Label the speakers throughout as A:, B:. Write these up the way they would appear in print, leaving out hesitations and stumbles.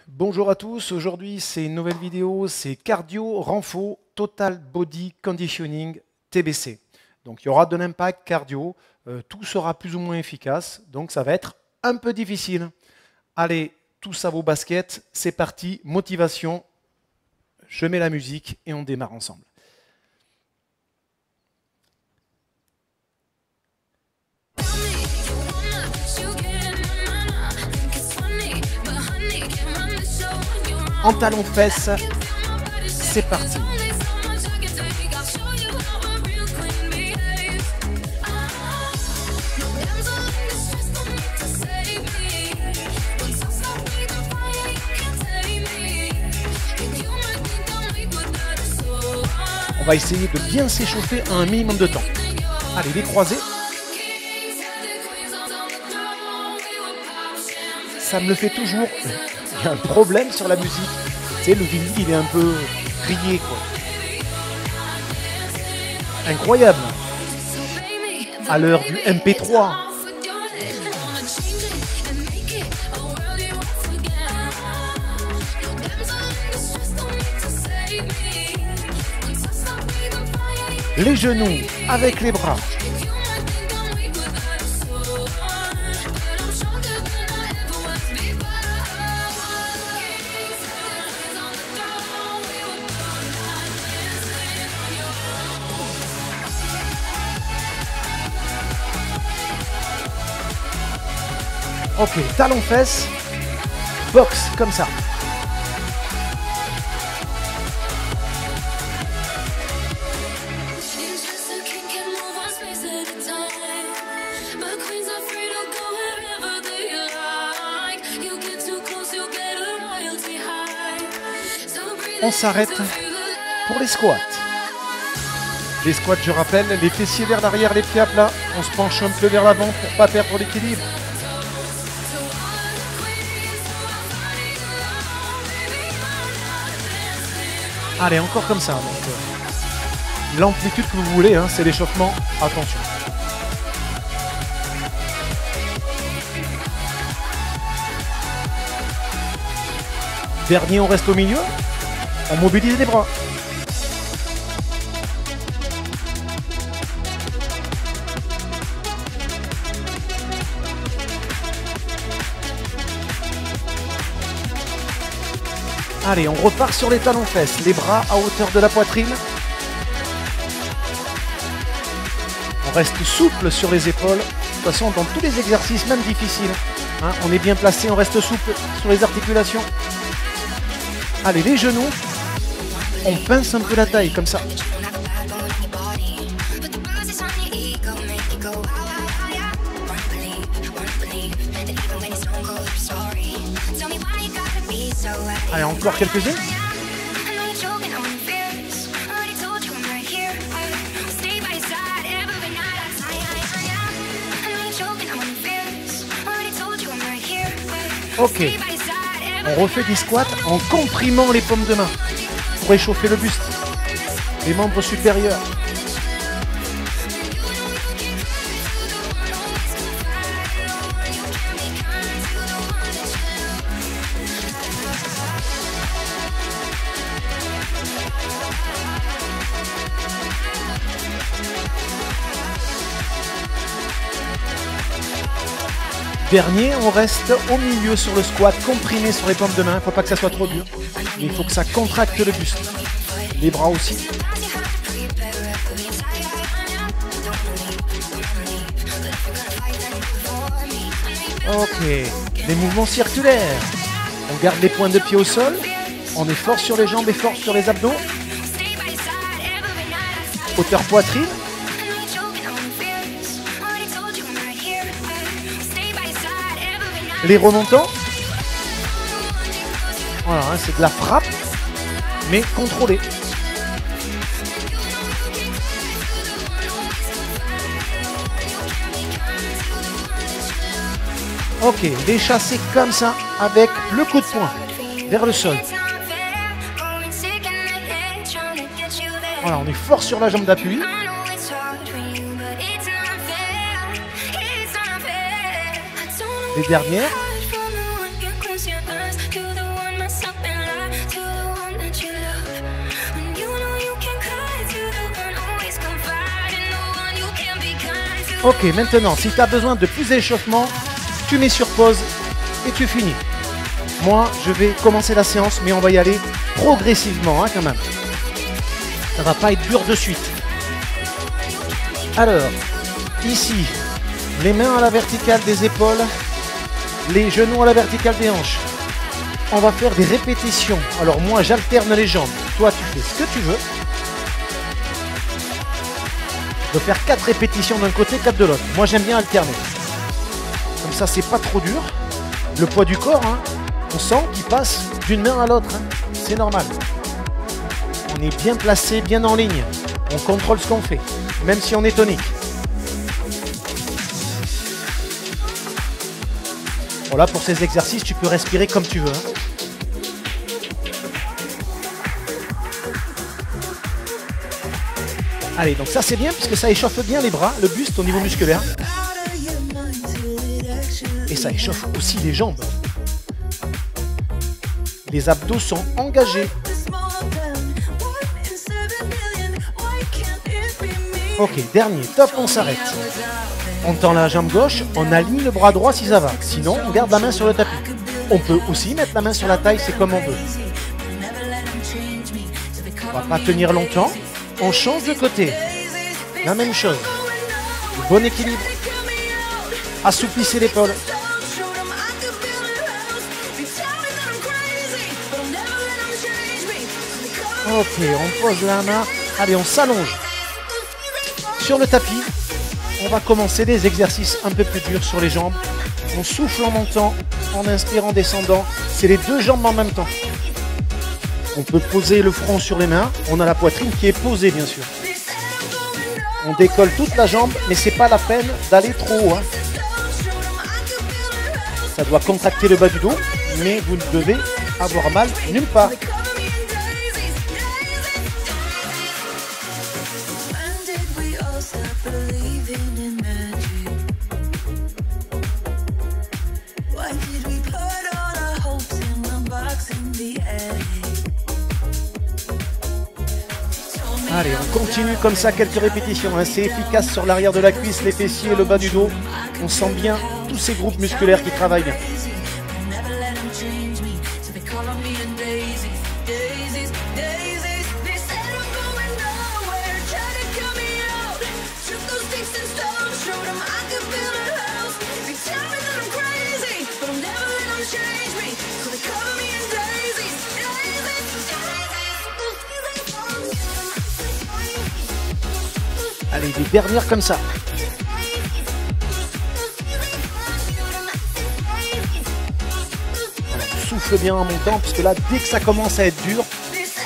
A: Bonjour à tous, aujourd'hui c'est une nouvelle vidéo, c'est cardio, renfo, total body conditioning, TBC. Donc il y aura de l'impact cardio, tout sera plus ou moins efficace, donc ça va être un peu difficile. Allez, tous à vos baskets, c'est parti, motivation, je mets la musique et on démarre ensemble. En talons-fesses, c'est parti. On va essayer de bien s'échauffer à un minimum de temps. Allez, les croisés. Ça me le fait toujours. Il y a un problème sur la musique. Tu sais, le vinyle, il est un peu grillé, quoi. Incroyable. À l'heure du MP3. Les genoux avec les bras. Ok, talons fesses, boxe comme ça. On s'arrête pour les squats. Les squats, je rappelle, les fessiers vers l'arrière, les pieds à plat. On se penche un peu vers l'avant pour ne pas perdre l'équilibre. Allez, encore comme ça. L'amplitude que vous voulez, hein, c'est l'échauffement. Attention. Dernier, on reste au milieu. On mobilise les bras. Allez, on repart sur les talons-fesses, les bras à hauteur de la poitrine. On reste souple sur les épaules. De toute façon, dans tous les exercices, même difficiles, hein, on est bien placé, on reste souple sur les articulations. Allez, les genoux, on pince un peu la taille, comme ça. Allez, encore quelques-uns. Ok. On refait des squats en comprimant les paumes de main pour échauffer le buste, les membres supérieurs. Dernier, on reste au milieu sur le squat, comprimé sur les paumes de main. Il ne faut pas que ça soit trop dur. Mais il faut que ça contracte le buste. Les bras aussi. Ok. Les mouvements circulaires. On garde les pointes de pied au sol. On est fort sur les jambes et fort sur les abdos. Hauteur poitrine. Les remontants, voilà, hein, c'est de la frappe, mais contrôlée. Ok, les chasser comme ça, avec le coup de poing vers le sol. Voilà, on est fort sur la jambe d'appui. Les dernières. Ok, maintenant, si tu as besoin de plus d'échauffement, tu mets sur pause et tu finis. Moi, je vais commencer la séance, mais on va y aller progressivement hein, quand même. Ça va pas être dur de suite. Alors, ici, les mains à la verticale des épaules, les genoux à la verticale des hanches. On va faire des répétitions. Alors moi, j'alterne les jambes. Toi, tu fais ce que tu veux. De faire 4 répétitions d'un côté, 4 de l'autre. Moi, j'aime bien alterner. Comme ça, c'est pas trop dur. Le poids du corps, hein, on sent qu'il passe d'une main à l'autre. Hein. C'est normal. On est bien placé, bien en ligne. On contrôle ce qu'on fait, même si on est tonique. Voilà, pour ces exercices, tu peux respirer comme tu veux. Hein. Allez, donc ça c'est bien puisque ça échauffe bien les bras, le buste au niveau musculaire. Et ça échauffe aussi les jambes. Les abdos sont engagés. Ok, dernier, top, on s'arrête. On tend la jambe gauche, on aligne le bras droit si ça va. Sinon, on garde la main sur le tapis. On peut aussi mettre la main sur la taille, c'est comme on veut. On va pas tenir longtemps. On change de côté. La même chose. Le bon équilibre. Assouplissez l'épaule. Ok, on pose la main. Allez, on s'allonge. Sur le tapis, on va commencer des exercices un peu plus durs sur les jambes. On souffle en montant, en inspirant, en descendant. C'est les deux jambes en même temps. On peut poser le front sur les mains. On a la poitrine qui est posée, bien sûr. On décolle toute la jambe, mais c'est pas la peine d'aller trop haut. Hein. Ça doit contracter le bas du dos, mais vous ne devez avoir mal nulle part. Allez, on continue comme ça, quelques répétitions. Hein. C'est efficace sur l'arrière de la cuisse, les fessiers, le bas du dos. On sent bien tous ces groupes musculaires qui travaillent bien. Allez, des dernières comme ça. Alors, souffle bien en montant, puisque là, dès que ça commence à être dur,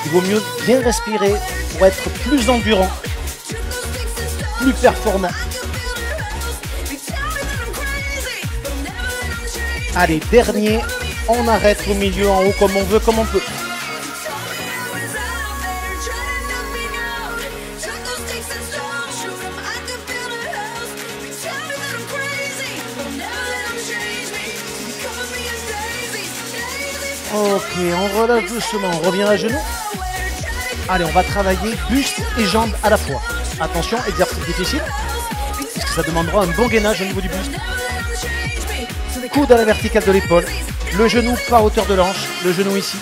A: il vaut mieux bien respirer pour être plus endurant, plus performant. Allez, dernier, on arrête au milieu, en haut, comme on veut, comme on peut. Ok, on relâche doucement, on revient à genoux. Allez, on va travailler buste et jambes à la fois. Attention, exercice difficile, puisque ça demandera un bon gainage au niveau du buste. Coude à la verticale de l'épaule, le genou pas à hauteur de l'hanche, le genou ici.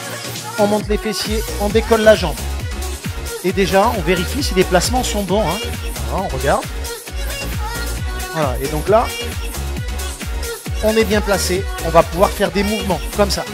A: On monte les fessiers, on décolle la jambe. Et déjà, on vérifie si les placements sont bons. Hein. Voilà, on regarde. Voilà, et donc là, on est bien placé. On va pouvoir faire des mouvements comme ça.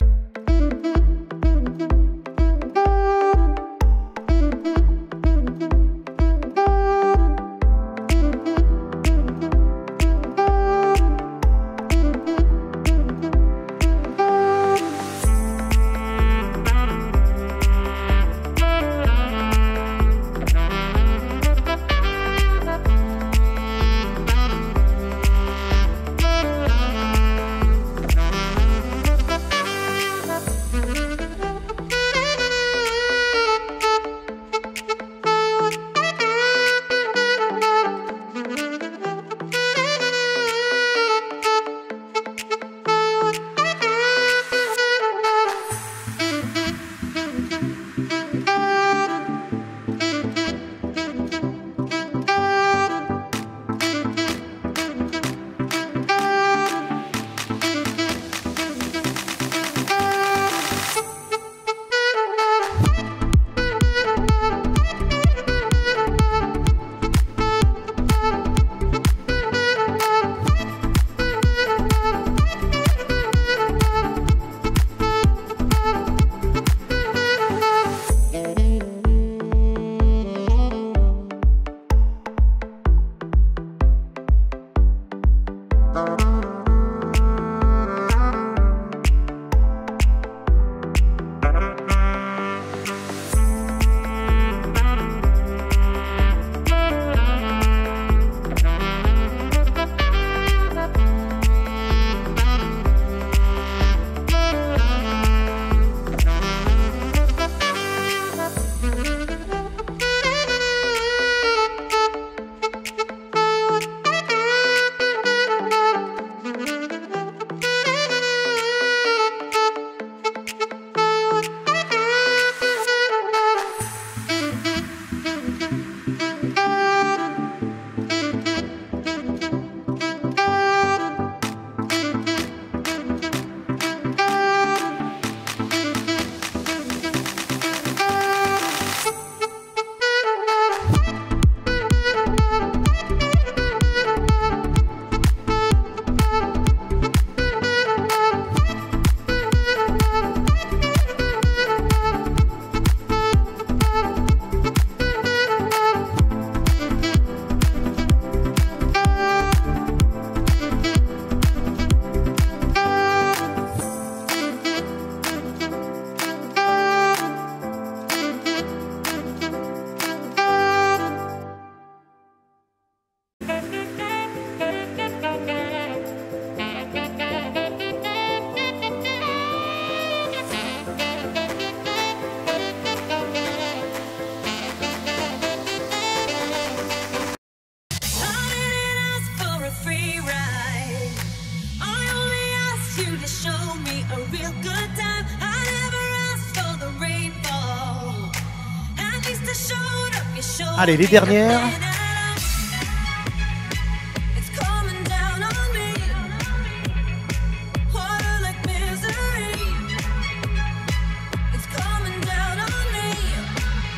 A: Allez, les dernières.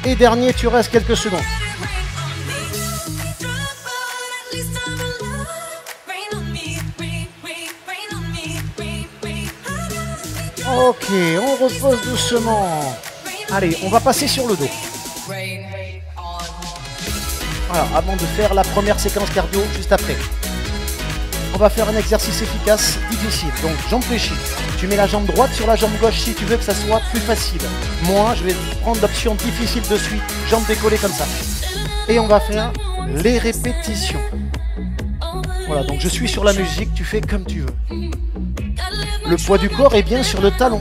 A: Et dernier, tu restes quelques secondes. Ok, on repose doucement. Allez, on va passer sur le dos. Voilà, avant de faire la première séquence cardio, juste après. On va faire un exercice efficace, difficile. Donc, jambe fléchie. Tu mets la jambe droite sur la jambe gauche si tu veux que ça soit plus facile. Moi, je vais prendre l'option difficile de suite, jambe décollée comme ça. Et on va faire les répétitions. Voilà, donc je suis sur la musique, tu fais comme tu veux. Le poids du corps est bien sur le talon.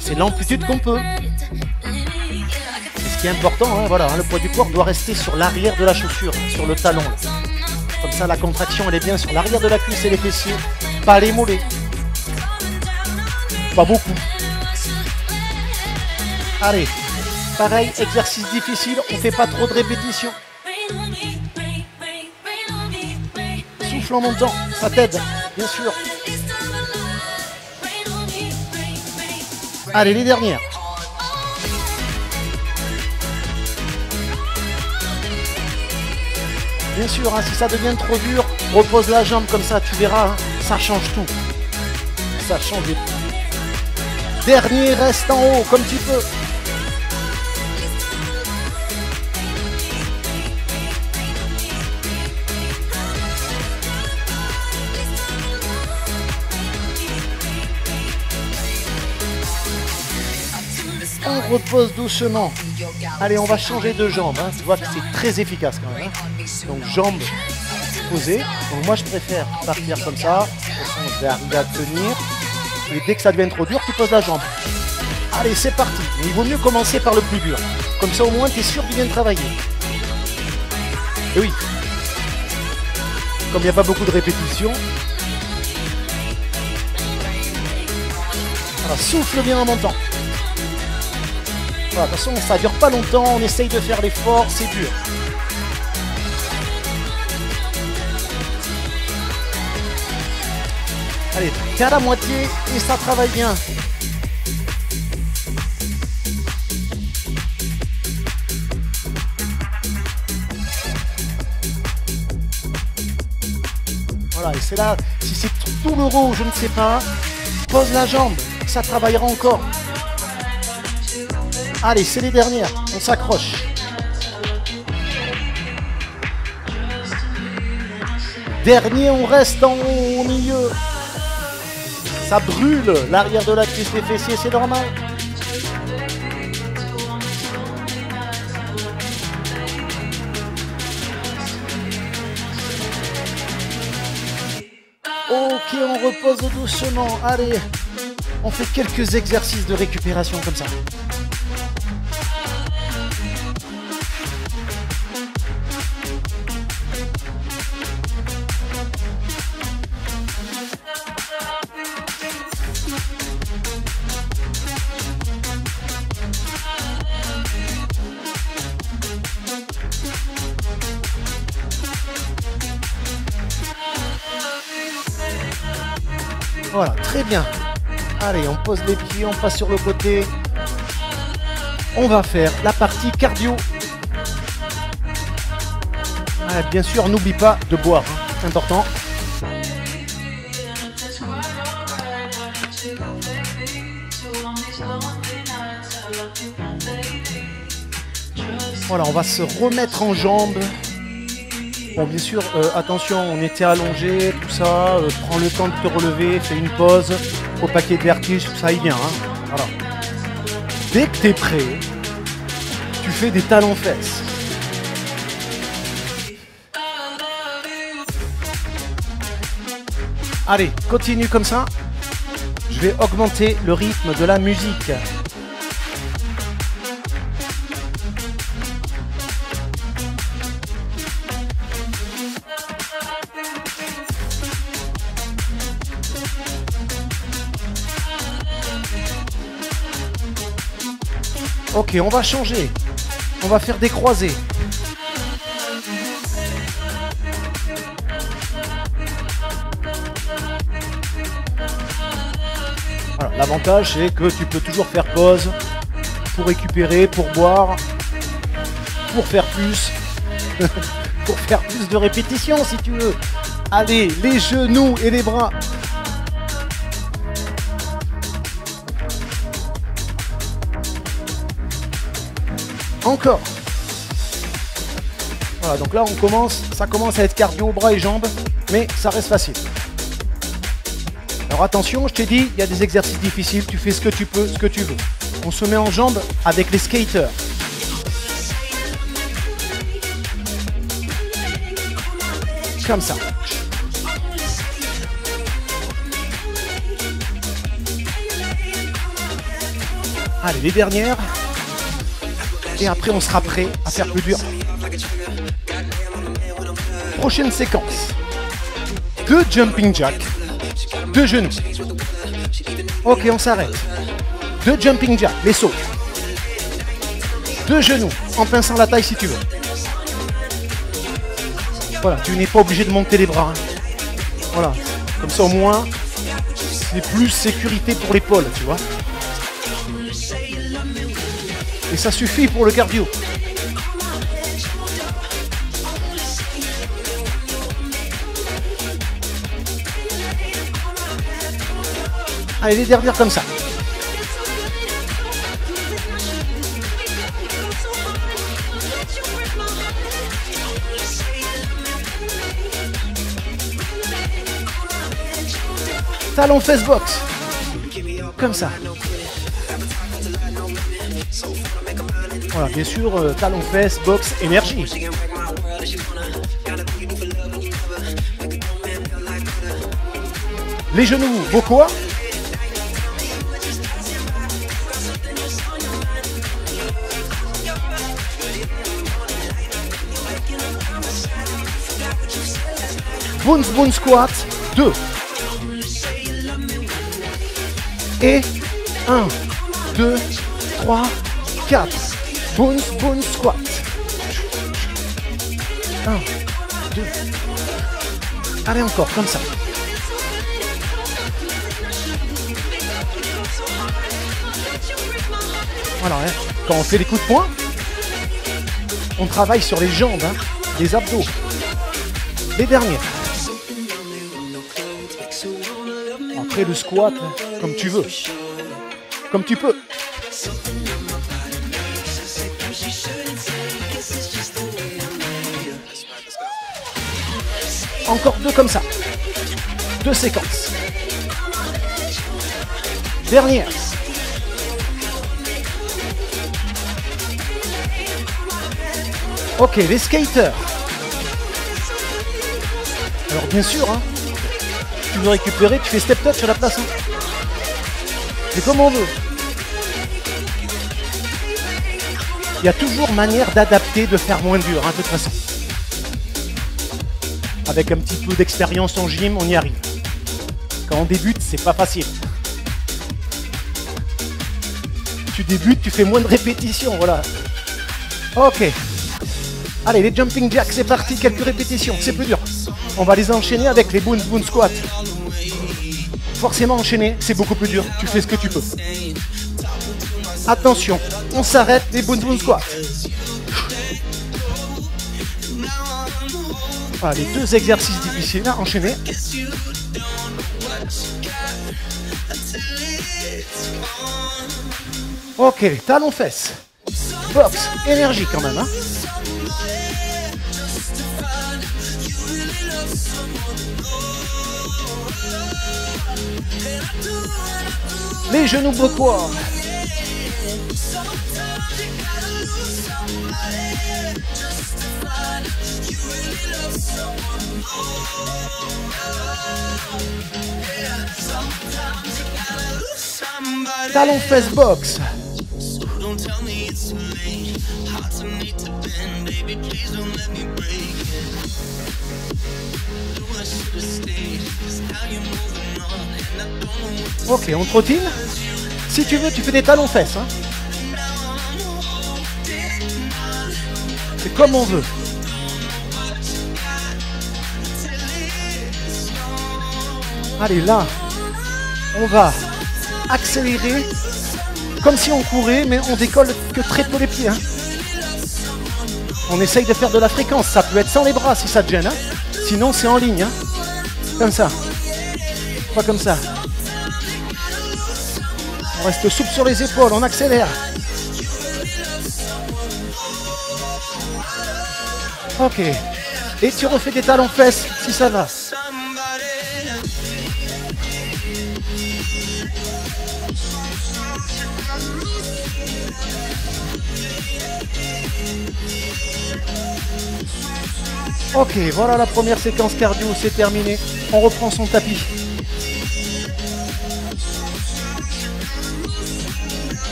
A: C'est l'amplitude qu'on peut. Ce qui est important, hein, voilà, hein, le poids du corps doit rester sur l'arrière de la chaussure, sur le talon. Là. Comme ça, la contraction, elle est bien sur l'arrière de la cuisse et les fessiers, pas les mollets. Pas beaucoup. Allez, pareil, exercice difficile, on ne fait pas trop de répétitions. Souffle en montant, ça t'aide, bien sûr. Allez, les dernières. Bien sûr, hein, si ça devient trop dur, repose la jambe comme ça, tu verras, hein, ça change tout. Ça change tout. Dernier, reste en haut, comme tu peux. On repose doucement. Allez, on va changer de jambe. Hein. Tu vois que c'est très efficace quand même. Hein. Donc, jambes posées. Donc, moi, je préfère partir comme ça. De toute façon, je vais arriver à tenir. Et dès que ça devient trop dur, tu poses la jambe. Allez, c'est parti. Mais il vaut mieux commencer par le plus dur. Comme ça, au moins, tu es sûr de bien travailler. Et oui. Comme il n'y a pas beaucoup de répétitions. Voilà, souffle bien en montant. Voilà, de toute façon, ça dure pas longtemps, on essaye de faire l'effort, c'est dur. Allez, qu'à la moitié et ça travaille bien. Voilà, et c'est là, si c'est douloureux ou je ne sais pas, pose la jambe, ça travaillera encore. Allez, c'est les dernières, on s'accroche. Dernier, on reste en haut, au milieu. Ça brûle l'arrière de la cuisse des fessiers, c'est normal. Ok, on repose doucement. Allez, on fait quelques exercices de récupération comme ça. Voilà, très bien. Allez, on pose les pieds, on passe sur le côté. On va faire la partie cardio. Ah, bien sûr, n'oublie pas de boire, hein, important. Voilà, on va se remettre en jambes. Bon, bien sûr, attention, on était allongé, tout ça. Prends le temps de te relever, fais une pause. Au paquet de vertige, ça aille bien. Hein, voilà. Dès que tu es prêt, tu fais des talons-fesses. Allez, continue comme ça. Je vais augmenter le rythme de la musique. Ok, on va changer. On va faire des croisés. Alors, l'avantage, c'est que tu peux toujours faire pause pour récupérer, pour boire, pour faire plus, pour faire plus de répétitions si tu veux. Allez, les genoux et les bras. Encore. Voilà, donc là ça commence à être cardio, bras et jambes, mais ça reste facile. Alors attention, je t'ai dit, il y a des exercices difficiles, tu fais ce que tu peux, ce que tu veux. On se met en jambes avec les skaters. Comme ça. Allez, les dernières. Et après, on sera prêt à faire plus dur. Prochaine séquence. 2 jumping jacks. 2 genoux. Ok, on s'arrête. 2 jumping jacks, les sauts. 2 genoux, en pinçant la taille si tu veux. Voilà, tu n'es pas obligé de monter les bras. Voilà, comme ça au moins, c'est plus sécurité pour l'épaule, tu vois. Et ça suffit pour le cardio. Allez, les dernières comme ça. Talon fesse box. Comme ça. Voilà, bien sûr, talon fesse, box, énergie. Les genoux, vos quoi? Bounce, bounce squat, 2. Et 1, 2, 3, 4. Bounce, bounce squat. 1, 2. Allez, encore, comme ça. Voilà, hein. Quand on fait les coups de poing, on travaille sur les jambes, hein, les abdos. Les dernières. Après le squat, comme tu veux. Comme tu peux. Encore 2 comme ça. 2 séquences. Dernière. Ok, les skaters. Alors bien sûr, hein, tu veux récupérer, tu fais step touch sur la place. Hein. C'est comme on veut. Il y a toujours manière d'adapter, de faire moins dur, hein, de toute façon. Avec un petit peu d'expérience en gym, on y arrive. Quand on débute, c'est pas facile. Tu débutes, tu fais moins de répétitions, voilà. Ok. Allez, les jumping jacks, c'est parti, quelques répétitions, c'est plus dur. On va les enchaîner avec les boon squats. Forcément enchaîner, c'est beaucoup plus dur, tu fais ce que tu peux. Attention, on s'arrête, les boon squats. Voilà, les 2 exercices difficiles à enchaîner. Ok, talons fesses. Box, énergie quand même, hein. Les genoux bois. Talon fesses box. Ok, on trottine. Si tu veux, tu fais des talons fesses. Hein. C'est comme on veut. Allez, là, on va accélérer comme si on courait, mais on décolle que très peu les pieds. Hein. On essaye de faire de la fréquence. Ça peut être sans les bras si ça te gêne. Hein. Sinon, c'est en ligne. Hein. Comme ça. Pas comme ça. On reste souple sur les épaules, on accélère. Ok. Et tu refais des talons fesses si ça va. Ok, voilà la première séquence cardio, c'est terminé. On reprend son tapis.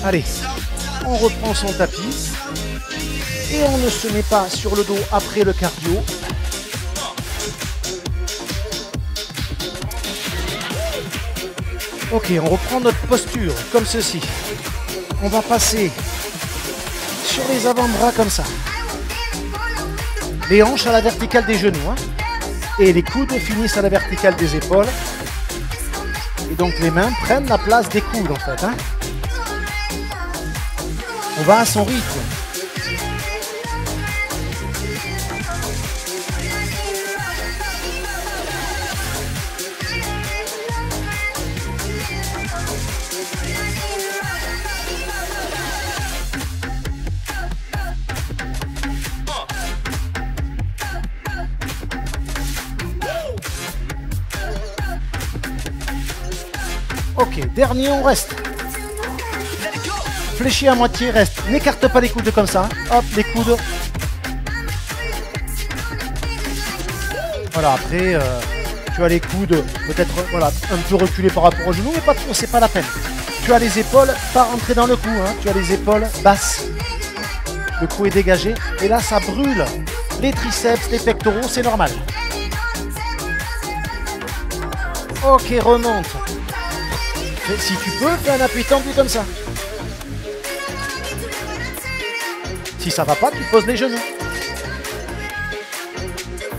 A: Allez, on reprend son tapis. Et on ne se met pas sur le dos après le cardio. Ok, on reprend notre posture comme ceci. On va passer sur les avant-bras comme ça. Les hanches à la verticale des genoux. Hein. Et les coudes finissent à la verticale des épaules. Et donc les mains prennent la place des coudes en fait. Hein. On va à son rythme. Ok, dernier, on reste. Fléchis à moitié, reste. N'écarte pas les coudes comme ça. Hop, les coudes. Voilà, après, tu as les coudes peut-être voilà, un peu reculés par rapport aux genoux, mais pas trop, c'est pas la peine. Tu as les épaules, pas rentrées dans le cou. Hein. Tu as les épaules basses. Le cou est dégagé. Et là, ça brûle. Les triceps, les pectoraux, c'est normal. Ok, remonte. Si tu peux, fais un appui tendu comme ça. Si ça va pas, tu poses les genoux.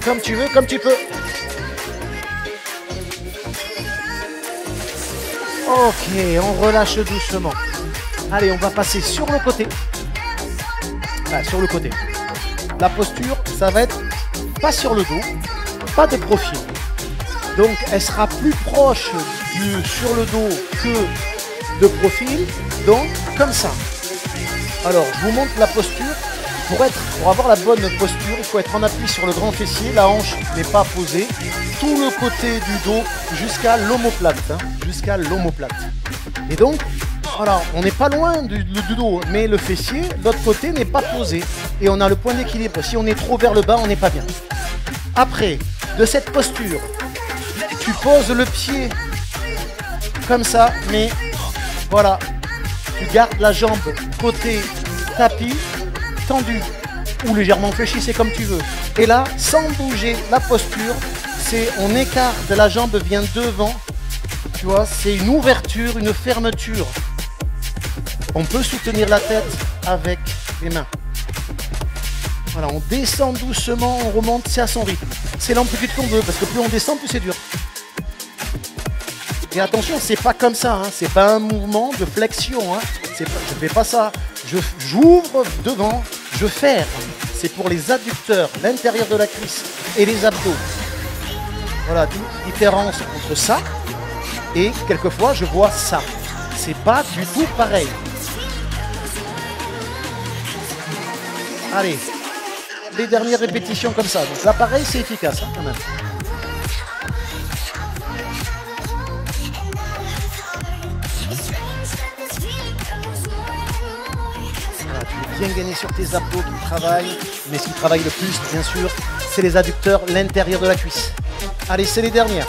A: Comme tu veux, comme tu peux. Ok, on relâche doucement. Allez, on va passer sur le côté. Ah, sur le côté. La posture, ça va être pas sur le dos, pas de profil. Donc, elle sera plus proche sur le dos que de profil. Donc, comme ça. Alors, je vous montre la posture. Pour avoir la bonne posture, il faut être en appui sur le grand fessier, la hanche n'est pas posée, tout le côté du dos jusqu'à l'omoplate, hein, jusqu'à l'omoplate. Et donc, voilà, on n'est pas loin du dos, mais le fessier, l'autre côté n'est pas posé. Et on a le point d'équilibre. Si on est trop vers le bas, on n'est pas bien. Après, de cette posture, tu poses le pied comme ça, mais voilà, tu gardes la jambe côté tapis, tendu ou légèrement fléchi, c'est comme tu veux. Et là, sans bouger la posture, c'est on écarte la jambe, vient devant. Tu vois, c'est une ouverture, une fermeture. On peut soutenir la tête avec les mains. Voilà, on descend doucement, on remonte, c'est à son rythme. C'est l'amplitude qu'on veut, parce que plus on descend, plus c'est dur. Et attention, c'est pas comme ça, hein, c'est pas un mouvement de flexion. Hein, je fais pas ça. J'ouvre devant, je ferme. C'est pour les adducteurs, l'intérieur de la cuisse et les abdos. Voilà, différence entre ça et quelquefois je vois ça. C'est pas du tout pareil. Allez, les dernières répétitions comme ça. Donc là, pareil, c'est efficace hein, quand même. Voilà, tu veux bien gagner sur tes abdos qui travaillent. Mais ce qui travaille le plus, bien sûr, c'est les adducteurs, l'intérieur de la cuisse. Allez, c'est les dernières.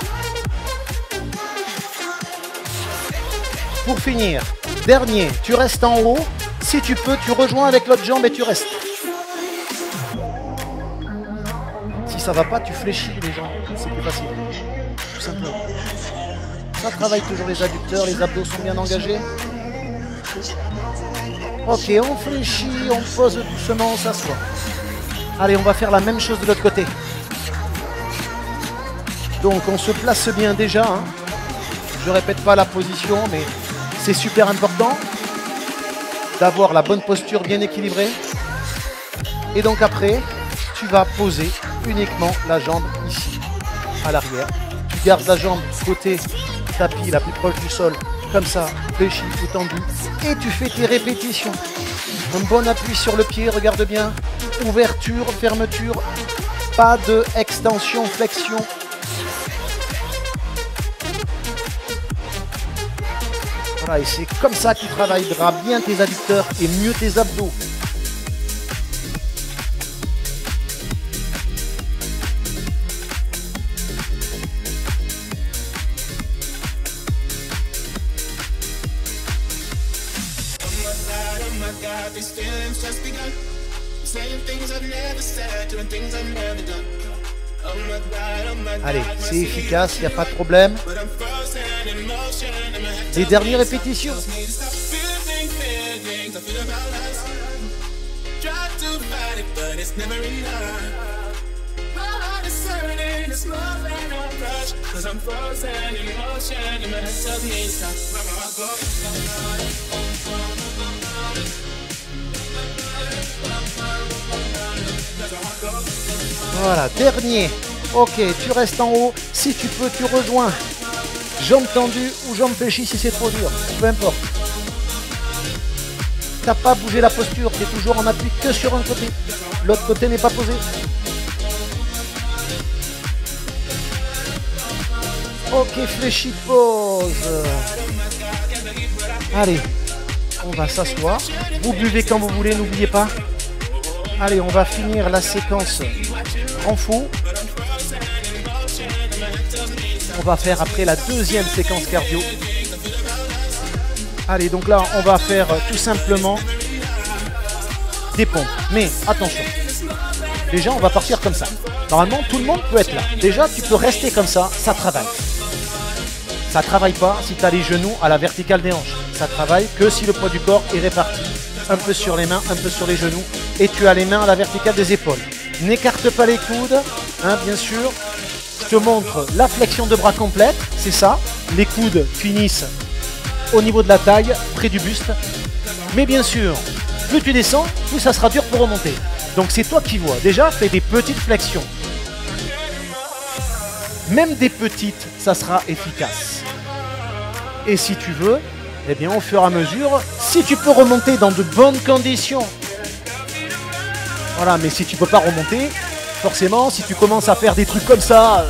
A: Pour finir, dernier, tu restes en haut. Si tu peux, tu rejoins avec l'autre jambe et tu restes. Si ça va pas, tu fléchis les jambes. C'est plus facile. Tout simplement. Ça travaille toujours les adducteurs, les abdos sont bien engagés. Ok, on fléchit, on pose doucement, on s'assoit. Allez, on va faire la même chose de l'autre côté. Donc on se place bien déjà. Hein. Je répète pas la position, mais c'est super important d'avoir la bonne posture bien équilibrée. Et donc après, tu vas poser uniquement la jambe ici, à l'arrière. Tu gardes la jambe côté tapis, la plus proche du sol, comme ça, fléchie ou tendue. Et tu fais tes répétitions. Un bon appui sur le pied, regarde bien. Ouverture, fermeture, pas de extension, flexion. Voilà, et c'est comme ça que tu travailleras bien tes adducteurs et mieux tes abdos. Allez, c'est efficace, il n'y a pas de problème. Les dernières répétitions. Voilà, dernier. Ok, tu restes en haut. Si tu peux, tu rejoins. Jambes tendues ou jambes fléchies si c'est trop dur. Peu importe. T'as pas bougé la posture. Tu es toujours en appui que sur un côté. L'autre côté n'est pas posé. Ok, fléchi, pause. Allez, on va s'asseoir. Vous buvez quand vous voulez, n'oubliez pas. Allez, on va finir la séquence en faux. On va faire après la deuxième séquence cardio. Allez, donc là, on va faire tout simplement des pompes. Mais attention, déjà, on va partir comme ça. Normalement, tout le monde peut être là. Déjà, tu peux rester comme ça, ça travaille. Ça ne travaille pas si tu as les genoux à la verticale des hanches. Ça travaille que si le poids du corps est réparti. Un peu sur les mains, un peu sur les genoux. Et tu as les mains à la verticale des épaules. N'écarte pas les coudes, hein, bien sûr. Je te montre la flexion de bras complète, c'est ça. Les coudes finissent au niveau de la taille, près du buste. Mais bien sûr, plus tu descends, plus ça sera dur pour remonter. Donc c'est toi qui vois. Déjà, fais des petites flexions. Même des petites, ça sera efficace. Et si tu veux, eh bien au fur et à mesure, si tu peux remonter dans de bonnes conditions, Voilà, mais si tu peux pas remonter, forcément, si tu commences à faire des trucs comme ça,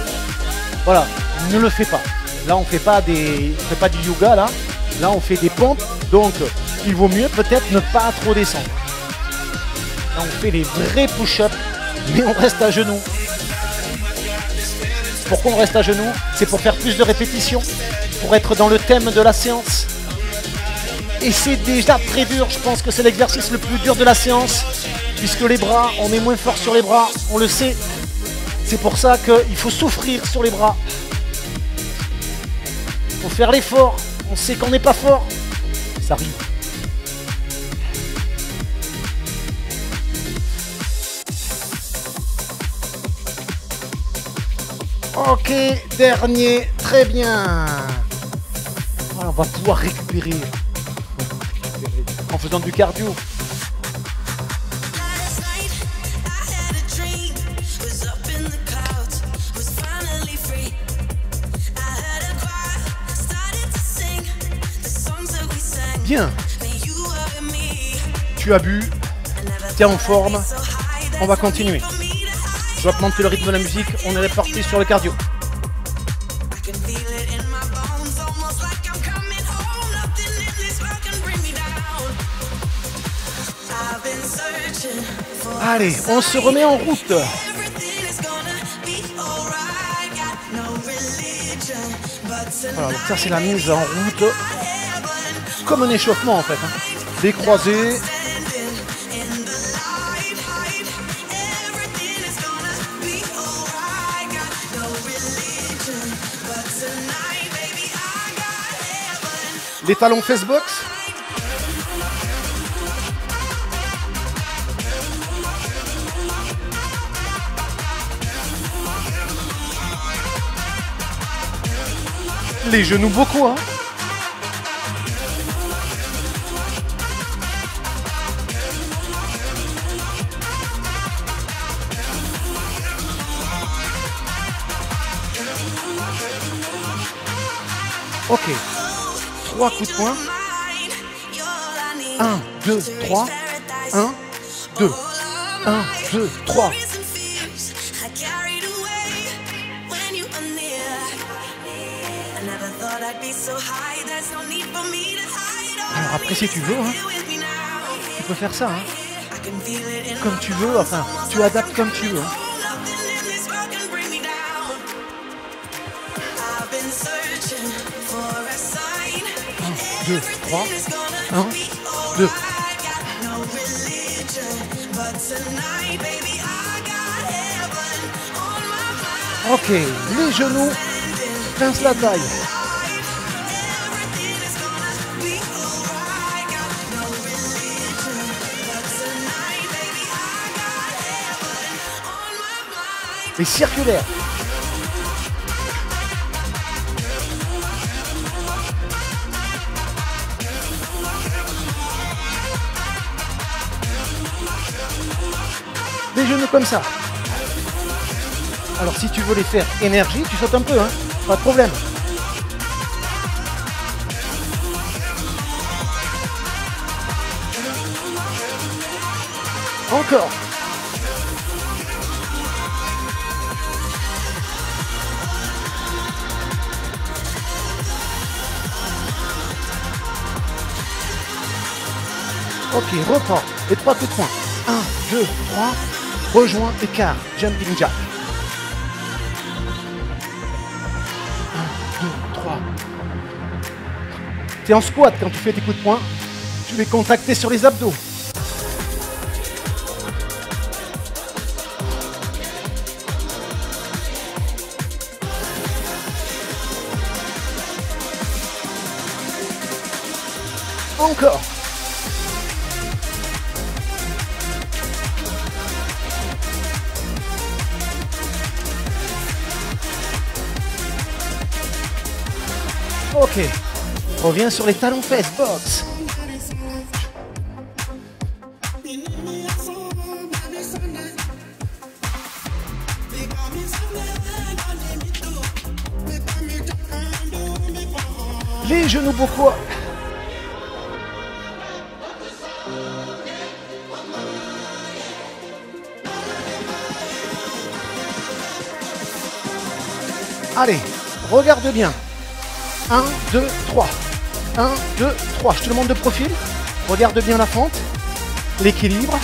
A: voilà, ne le fais pas. Là, on fait pas du yoga, là. Là, on fait des pompes, donc il vaut mieux peut-être ne pas trop descendre. Là, on fait les vrais push-ups, mais on reste à genoux. Pourquoi on reste à genoux? C'est pour faire plus de répétitions, pour être dans le thème de la séance. Et c'est déjà très dur, je pense que c'est l'exercice le plus dur de la séance, puisque les bras, on est moins fort sur les bras, on le sait. C'est pour ça qu'il faut souffrir sur les bras. Il faut faire l'effort, on sait qu'on n'est pas fort. Ça arrive. Ok, dernier, très bien. Voilà, on va pouvoir récupérer en faisant du cardio. Bien. Tu as bu, tu es en forme, on va continuer. Je vais augmenter le rythme de la musique, on est reparti sur le cardio. Allez, on se remet en route. Voilà, donc ça c'est la mise en route. Comme un échauffement en fait. Des croisés. Les talons Facebox. Les genoux beaucoup, hein. Ok. 3 coups de poing. 1, 2, 3. 1, 2. 1, 2, 3. Alors après si tu veux, hein, tu peux faire ça, hein, comme tu veux, enfin tu adaptes comme tu veux. Hein. 1, 2, 3, 1, 2. Ok, les genoux, pince la taille. Et circulaire. Des genoux comme ça. Alors si tu veux les faire énergie, tu sautes un peu, hein, pas de problème. Encore. Ok, reprends. Et 3 coups de poing. 1, 2, 3. Rejoins, écart, jumping jack. 1, 2, 3. Tu es en squat quand tu fais tes coups de poing. Tu les contracter sur les abdos. Encore. Ok, reviens sur les talons fesses, box. Les genoux pourquoi? Allez, regarde bien. 1, 2, 3. 1, 2, 3. Je te demande de profil. Regarde bien la fente, l'équilibre.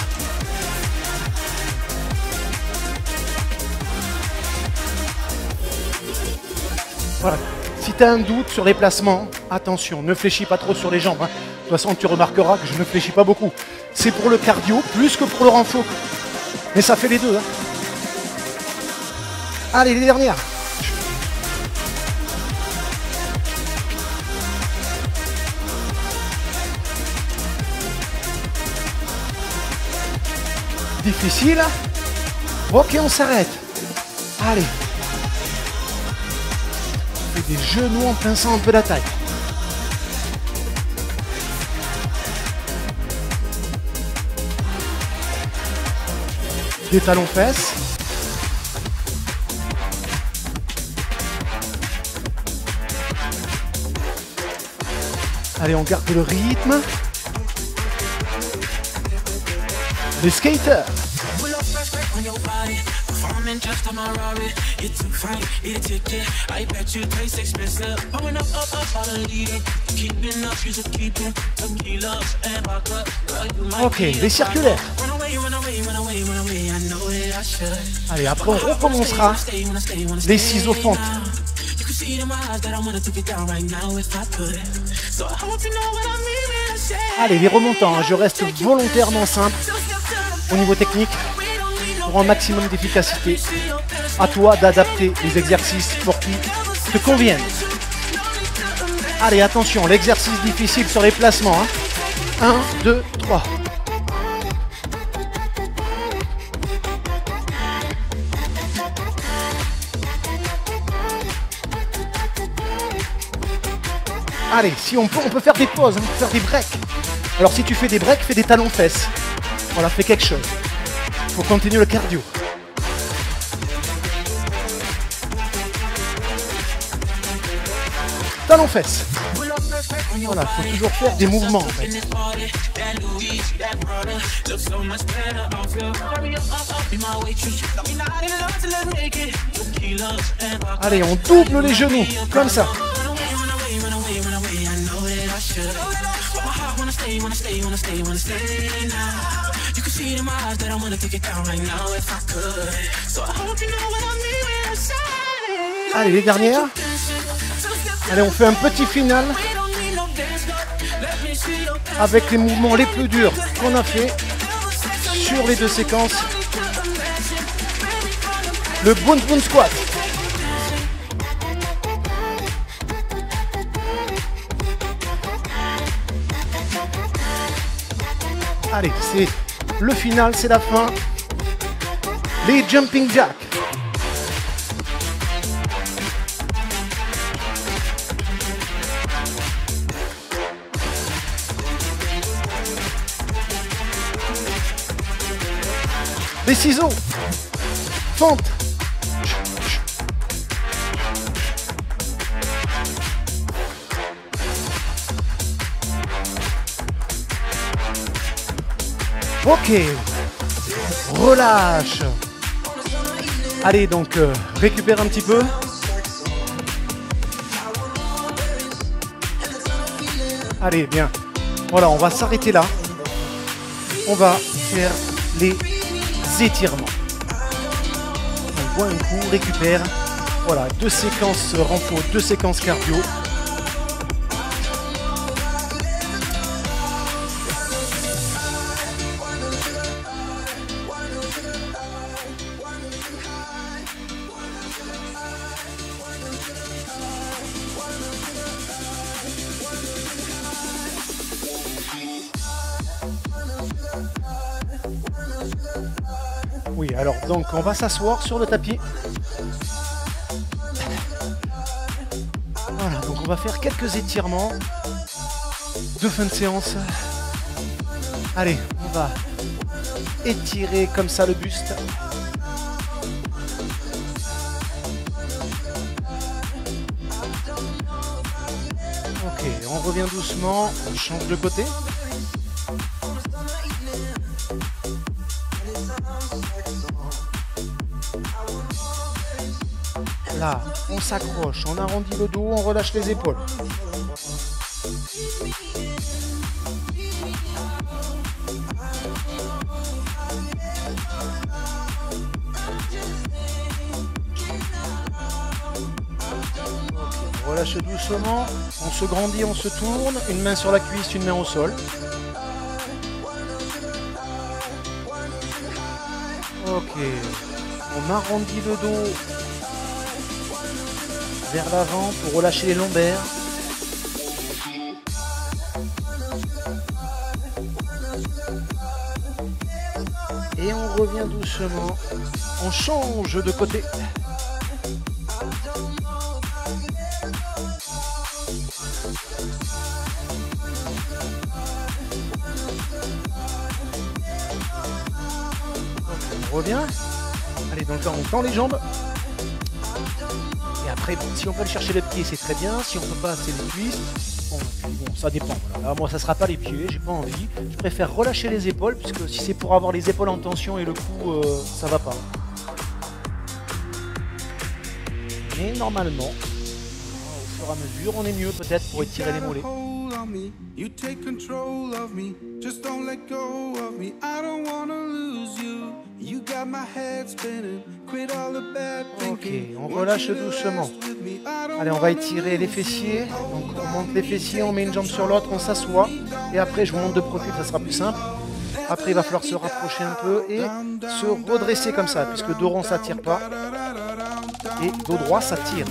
A: Voilà. Si tu as un doute sur les placements, attention, ne fléchis pas trop sur les jambes. Hein. De toute façon, tu remarqueras que je ne fléchis pas beaucoup. C'est pour le cardio, plus que pour le renfort. Mais ça fait les deux. Hein. Allez, les dernières. Difficile. Ok, on s'arrête. Allez. On fait des genoux en pinçant un peu la taille. Des talons fesses. Allez, on garde le rythme. Les skaters. Ok, les circulaires. Allez, après on recommencera les ciseaux fentes. Allez, les remontants, hein, je reste volontairement simple au niveau technique pour un maximum d'efficacité. À toi d'adapter les exercices pour qui te conviennent. Allez, attention, l'exercice difficile sur les placements. Hein. 1, 2, 3. Allez, si on peut faire des pauses, on peut faire des breaks. Alors si tu fais des breaks, fais des talons fesses. Voilà, fais quelque chose. Il faut continuer le cardio. Talons fesses. Voilà, il faut toujours faire des mouvements en fait. Allez, on double les genoux, comme ça. Allez, les dernières. Allez, on fait un petit final avec les mouvements les plus durs qu'on a fait sur les deux séquences. Le boom boom squat. Allez, c'est le final, c'est la fin. Les jumping jacks. Les ciseaux. Fente. Ok, relâche. Allez, donc récupère un petit peu. Allez, bien. Voilà, on va s'arrêter là. On va faire les étirements. On boit un coup, récupère. Voilà, 2 séquences renfort, 2 séquences cardio. Oui, alors donc on va s'asseoir sur le tapis. Voilà, donc on va faire quelques étirements de fin de séance. Allez, on va étirer comme ça le buste. Ok, on revient doucement, on change de côté. Là, on s'accroche, on arrondit le dos, on relâche les épaules. On relâche doucement, on se grandit, on se tourne, une main sur la cuisse, une main au sol. Ok, on arrondit le dos vers l'avant pour relâcher les lombaires. Et on revient doucement, on change de côté. On revient. Allez, donc là on tend les jambes. Et après, bon, si on peut aller chercher le pied, c'est très bien. Si on ne peut pas, c'est les cuisses. Bon, ça dépend. Voilà. Là, moi, ça ne sera pas les pieds, j'ai pas envie. Je préfère relâcher les épaules, puisque si c'est pour avoir les épaules en tension et le cou, ça va pas. Mais normalement, au fur et à mesure, on est mieux peut-être pour étirer les mollets. Ok, on relâche doucement. Allez, on va étirer les fessiers. Donc on monte les fessiers, on met une jambe sur l'autre, on s'assoit. Et après, je vous monte de profil, ça sera plus simple. Après, il va falloir se rapprocher un peu et se redresser comme ça, puisque dos rond, ça tire pas. Et dos droit, ça tire.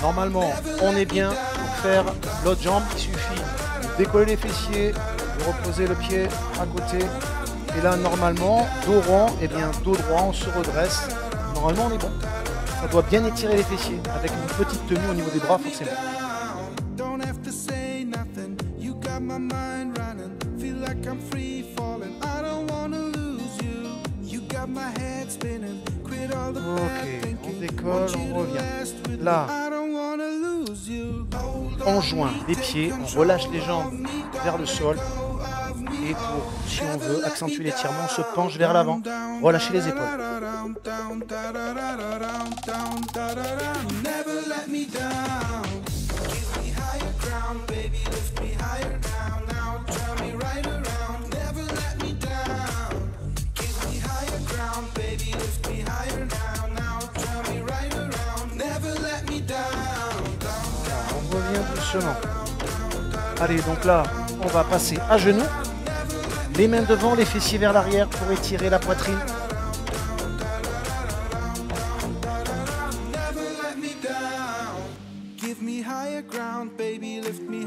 A: Normalement, on est bien pour faire l'autre jambe. Il suffit de décoller les fessiers, de reposer le pied à côté. Et là, normalement, dos rond, et bien dos droit, on se redresse. Normalement, on est bon. Ça doit bien étirer les fessiers, avec une petite tenue au niveau des bras, forcément. Ok, on décolle, on revient. Là, on joint les pieds, on relâche les jambes vers le sol. Et pour, si on veut, accentuer l'étirement, on se penche vers l'avant, relâchez les épaules. On revient doucement. Allez, donc là, on va passer à genoux. Les mains devant, les fessiers vers l'arrière pour étirer la poitrine.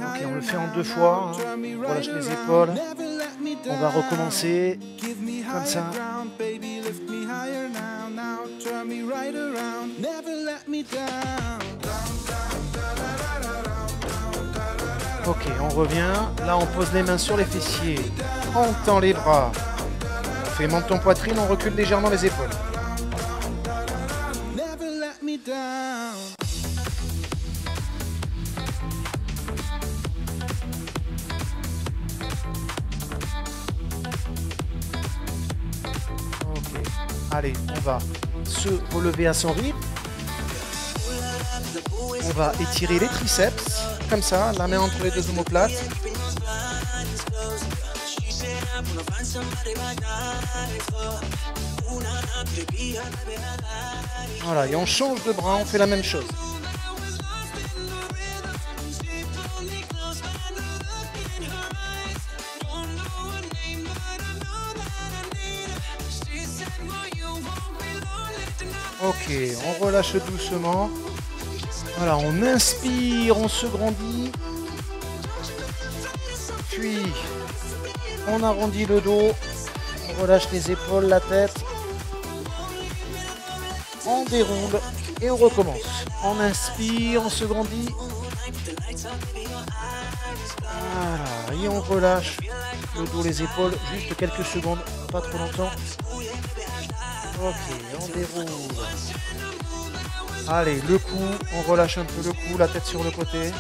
A: Ok, on le fait en 2 fois. Hein. On relâche les épaules. On va recommencer comme ça. Ok, on revient. Là, on pose les mains sur les fessiers. On tend les bras. On fait menton poitrine, on recule légèrement les épaules. Ok. Allez, on va se relever à son rythme. On va étirer les triceps, comme ça, la main entre les deux omoplates. Voilà, et on change de bras, on fait la même chose. Ok, on relâche doucement. Voilà, on inspire, on se grandit. Puis, on arrondit le dos. On relâche les épaules, la tête. On déroule et on recommence. On inspire, on se grandit. Voilà, et on relâche le dos, les épaules, juste quelques secondes, pas trop longtemps. Ok, on déroule. Allez, le cou, on relâche un peu le cou, la tête sur le côté.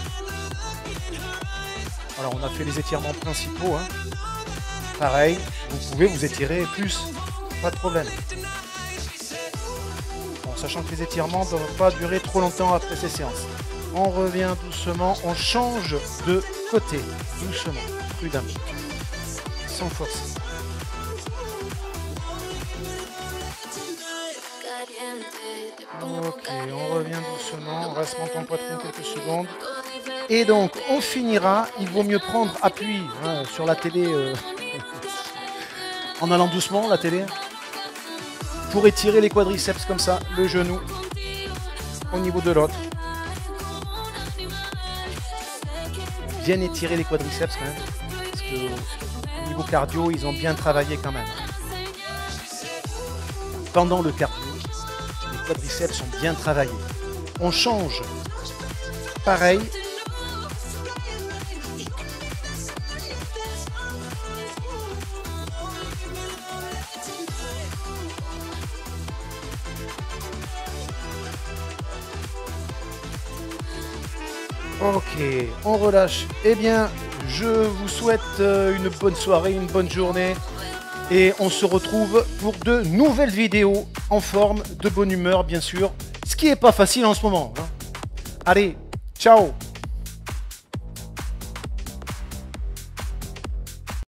A: Alors on a fait les étirements principaux. Hein. Pareil, vous pouvez vous étirer plus, pas de problème. Bon, sachant que les étirements ne doivent pas durer trop longtemps après ces séances. On revient doucement, on change de côté, doucement, prudemment, sans forcer. Ok, on revient doucement, on reste montant poitrine quelques secondes. Et donc, on finira, il vaut mieux prendre appui hein, sur la télé, en allant doucement, la télé, pour étirer les quadriceps comme ça, le genou, au niveau de l'autre. Bien étirer les quadriceps quand même, parce que au niveau cardio, ils ont bien travaillé quand même. Pendant le cardio, les quadriceps sont bien travaillés. On change. Pareil. Ok, on relâche. Eh bien, je vous souhaite une bonne soirée, une bonne journée. Et on se retrouve pour de nouvelles vidéos en forme, de bonne humeur bien sûr. Ce qui n'est pas facile en ce moment. Hein. Allez, ciao!